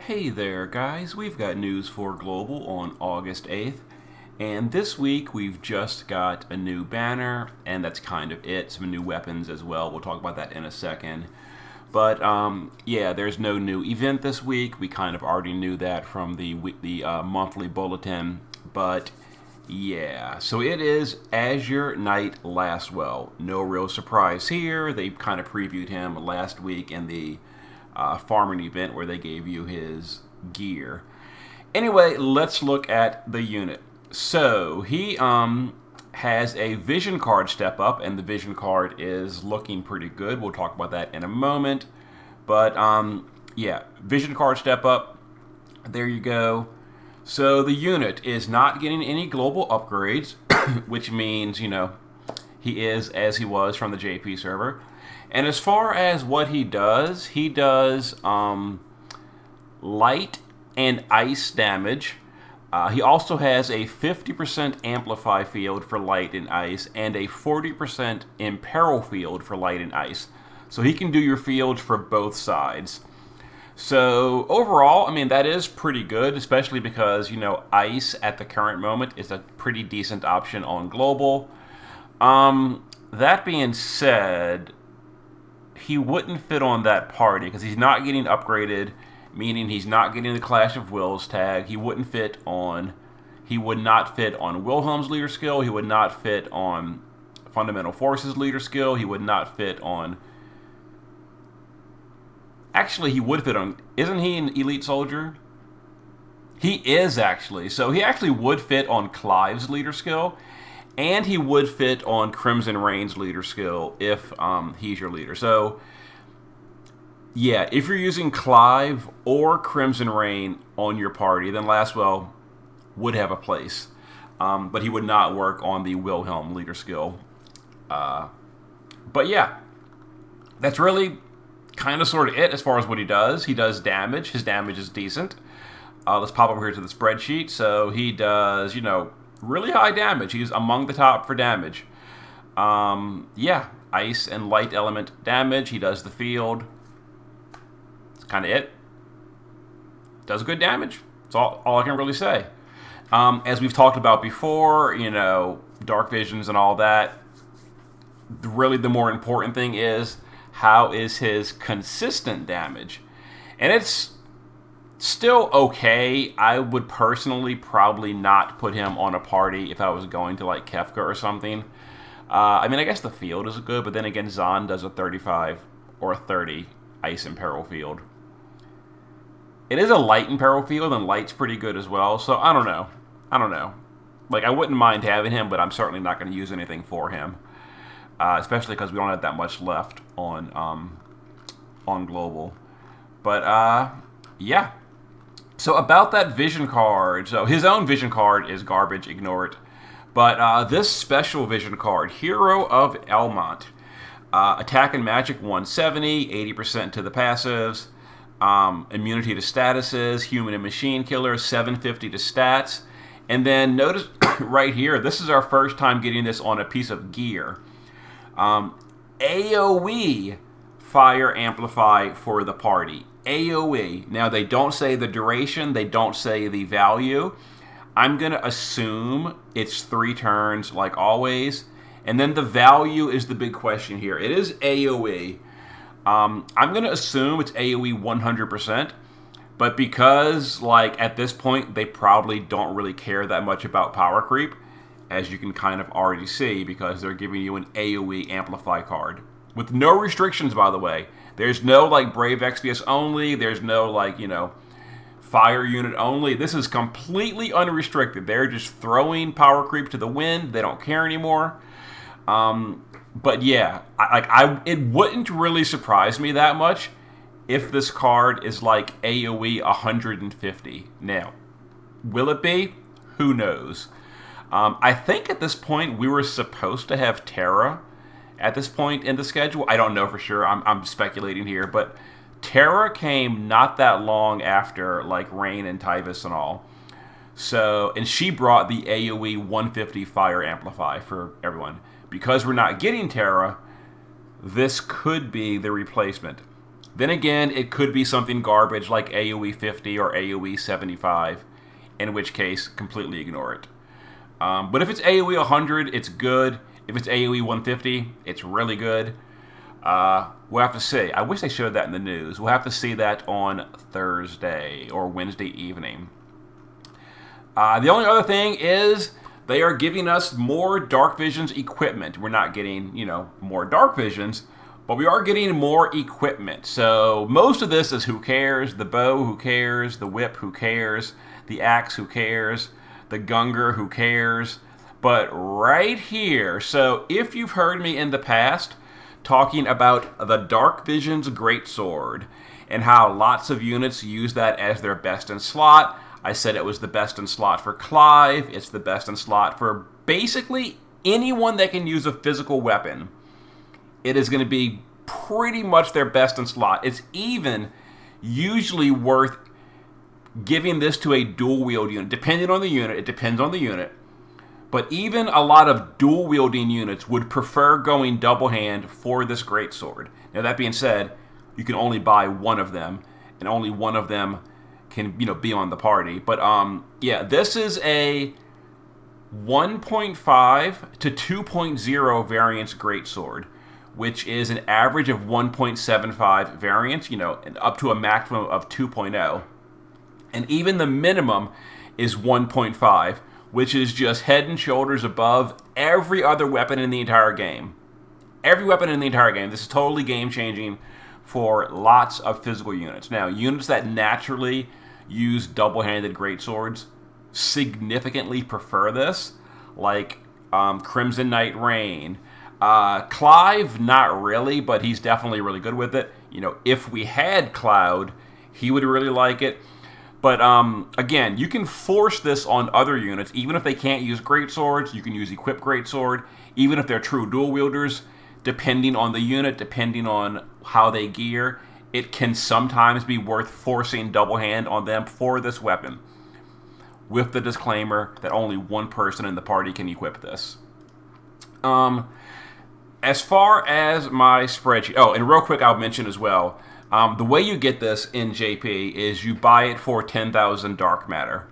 Hey there, guys. We've got news for Global on August 8th. And this week we've just got a new banner, and that's kind of it. Some new weapons as well. We'll talk about that in a second. But yeah, there's no new event this week. We kind of already knew that from the monthly bulletin. But yeah, so it is Azure Knight Lasswell. No real surprise here. They kind of previewed him last week in the farming event where they gave you his gear. Anyway, let's look at the unit. So he has a vision card step up, and the vision card is looking pretty good. We'll talk about that in a moment. But yeah, vision card step up. There you go. So the unit is not getting any global upgrades, which means, he is as he was from the JP server. And as far as what he does light and ice damage. He also has a 50% amplify field for light and ice and a 40% imperil field for light and ice. So he can do your fields for both sides. So overall, that is pretty good, especially because, ice at the current moment is a pretty decent option on global. That being said, he wouldn't fit on that party because he's not getting upgraded, meaning he's not getting the Clash of Wills tag. He would not fit on Wilhelm's leader skill. He would not fit on Fundamental Forces leader skill. He would not fit on... Actually, he would fit on... Isn't he an elite soldier? He is, actually. So he actually would fit on Clive's leader skill. And he would fit on Crimson Rain's leader skill if he's your leader. So, yeah, if you're using Clive or Crimson Rain on your party, then Lasswell would have a place. But he would not work on the Wilhelm leader skill. But yeah, that's really kind of sort of it as far as what he does. He does damage. His damage is decent. Let's pop over here to the spreadsheet. So he does, really high damage. He's among the top for damage. Yeah, ice and light element damage. He does the field. That's kind of it. Does good damage. That's all I can really say. As we've talked about before, dark visions and all that. Really the more important thing is how is his consistent damage. And it's still okay. I would personally probably not put him on a party if I was going to like Kefka or something. I guess the field is good, but then again, Zahn does a 35 or a 30 ice and peril field. It is a light and peril field, and light's pretty good as well. So I don't know. Like, I wouldn't mind having him, but I'm certainly not going to use anything for him, especially because we don't have that much left on global. But yeah. So about that vision card, so his own vision card is garbage, ignore it. But this special vision card, Hero of Elmont, attack and magic 170, 80% to the passives, immunity to statuses, human and machine killer, 750 to stats. And then notice right here, this is our first time getting this on a piece of gear. AoE fire amplify for the party. AoE. Now, they don't say the duration. They don't say the value. I'm going to assume it's 3 turns like always. And then the value is the big question here. It is AoE. I'm going to assume it's AoE 100%. But because, at this point, they probably don't really care that much about power creep, as you can kind of already see, because they're giving you an AoE amplify card. With no restrictions, by the way. There's no, Brave XPS only. There's no, fire unit only. This is completely unrestricted. They're just throwing power creep to the wind. They don't care anymore. But yeah, it wouldn't really surprise me that much if this card is AoE 150. Now, will it be? Who knows? I think at this point we were supposed to have Terra at this point in the schedule. I don't know for sure. I'm speculating here, but Terra came not that long after Rain and Tyvis and all. So, and she brought the AoE 150 fire amplify for everyone. Because we're not getting Terra, this could be the replacement. Then again, it could be something garbage like AoE 50 or AoE 75, in which case, completely ignore it. But if it's AoE 100, it's good. If it's AoE 150, it's really good. We'll have to see. I wish they showed that in the news. We'll have to see that on Thursday or Wednesday evening. The only other thing is they are giving us more Dark Visions equipment. We're not getting, more Dark Visions, but we are getting more equipment. So most of this is who cares. The bow, who cares. The whip, who cares. The axe, who cares. The Gungar, who cares. But right here, so if you've heard me in the past talking about the Dark Visions Greatsword and how lots of units use that as their best in slot, I said it was the best in slot for Clive. It's the best in slot for basically anyone that can use a physical weapon. It is going to be pretty much their best in slot. It's even usually worth giving this to a dual wield unit. Depending on the unit, it depends on the unit. But even a lot of dual wielding units would prefer going double hand for this greatsword. Now that being said, you can only buy one of them, and only one of them can be on the party. But this is a 1.5 to 2.0 variance greatsword, which is an average of 1.75 variance, and up to a maximum of 2.0. And even the minimum is 1.5, which is just head and shoulders above every other weapon in the entire game. Every weapon in the entire game. This is totally game-changing for lots of physical units. Now, units that naturally use double-handed greatswords significantly prefer this, like Crimson Knight Rain. Clive, not really, but he's definitely really good with it. If we had Cloud, he would really like it. But again, you can force this on other units, even if they can't use greatswords. You can use equipped greatsword, even if they're true dual wielders. Depending on the unit, depending on how they gear, it can sometimes be worth forcing double hand on them for this weapon, with the disclaimer that only one person in the party can equip this. As far as my spreadsheet, and real quick, I'll mention as well. The way you get this in JP is you buy it for 10,000 dark matter.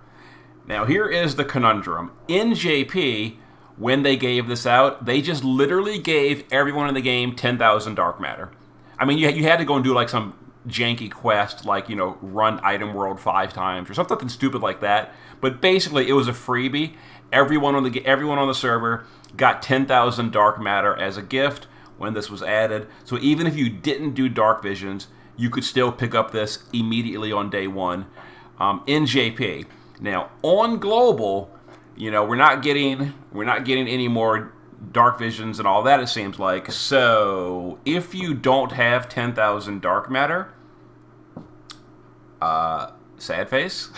Now, here is the conundrum. In JP, when they gave this out, they just literally gave everyone in the game 10,000 dark matter. I mean, you had to go and do like some janky quest, like, run item world 5 times or something stupid like that. But basically, it was a freebie. Everyone on the server got 10,000 dark matter as a gift when this was added. So even if you didn't do Dark Visions, you could still pick up this immediately on day one in JP. Now on global, we're not getting any more Dark Visions and all that, it seems like. So if you don't have 10,000 dark matter, sad face.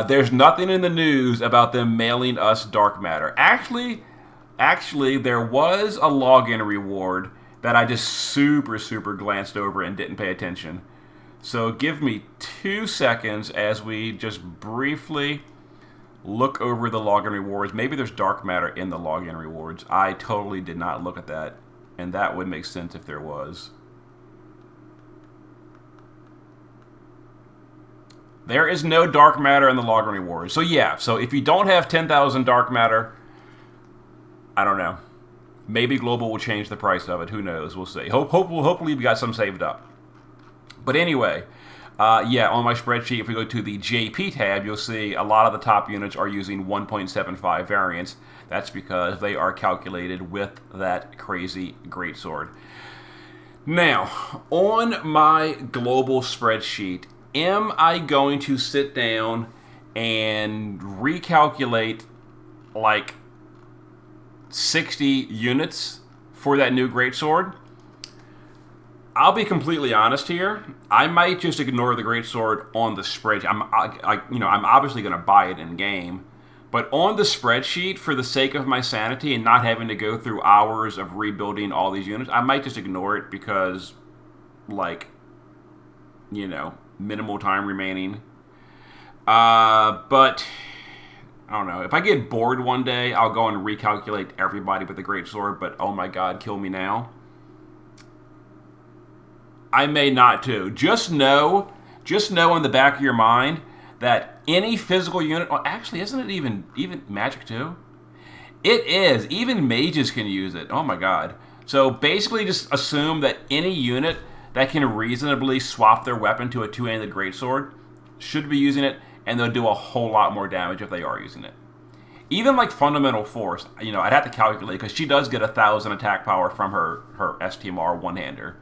There's nothing in the news about them mailing us dark matter. Actually, there was a login reward that I just super glanced over and didn't pay attention. So give me 2 seconds as we just briefly look over the login rewards. Maybe there's dark matter in the login rewards. I totally did not look at that, and that would make sense if there was. There is no dark matter in the login rewards. So if you don't have 10,000 dark matter, I don't know. Maybe Global will change the price of it. Who knows? We'll see. Hopefully we got some saved up. But anyway, on my spreadsheet, if we go to the JP tab, you'll see a lot of the top units are using 1.75 variants. That's because they are calculated with that crazy greatsword. Now, on my global spreadsheet, am I going to sit down and recalculate like 60 units for that new greatsword? I'll be completely honest here. I might just ignore the greatsword on the spreadsheet. I'm obviously going to buy it in game, but on the spreadsheet, for the sake of my sanity and not having to go through hours of rebuilding all these units, I might just ignore it because, minimal time remaining. But I don't know. If I get bored one day, I'll go and recalculate everybody with the greatsword, but oh my god, kill me now. I may not too. Just know in the back of your mind that any physical unit. Oh, actually, isn't it even magic too? It is. Even mages can use it. Oh my god. So basically, just assume that any unit that can reasonably swap their weapon to a two-handed greatsword should be using it, and they'll do a whole lot more damage if they are using it. Even like Fundamental Force, I'd have to calculate because she does get 1,000 attack power from her STMR one-hander.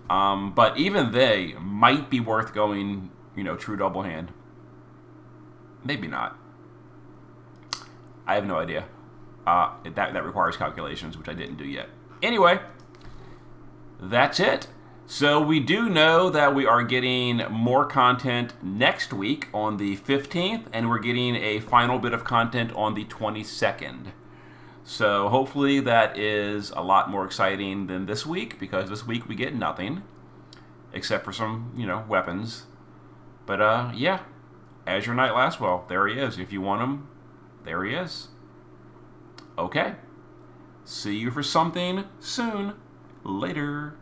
But even they might be worth going, true double hand. Maybe not. I have no idea. That requires calculations, which I didn't do yet. Anyway, that's it. So we do know that we are getting more content next week on the 15th, and we're getting a final bit of content on the 22nd. So hopefully that is a lot more exciting than this week, because this week we get nothing, except for some, weapons. But yeah, Azure Knight Lasswell, there he is. If you want him, there he is. Okay. See you for something soon. Later.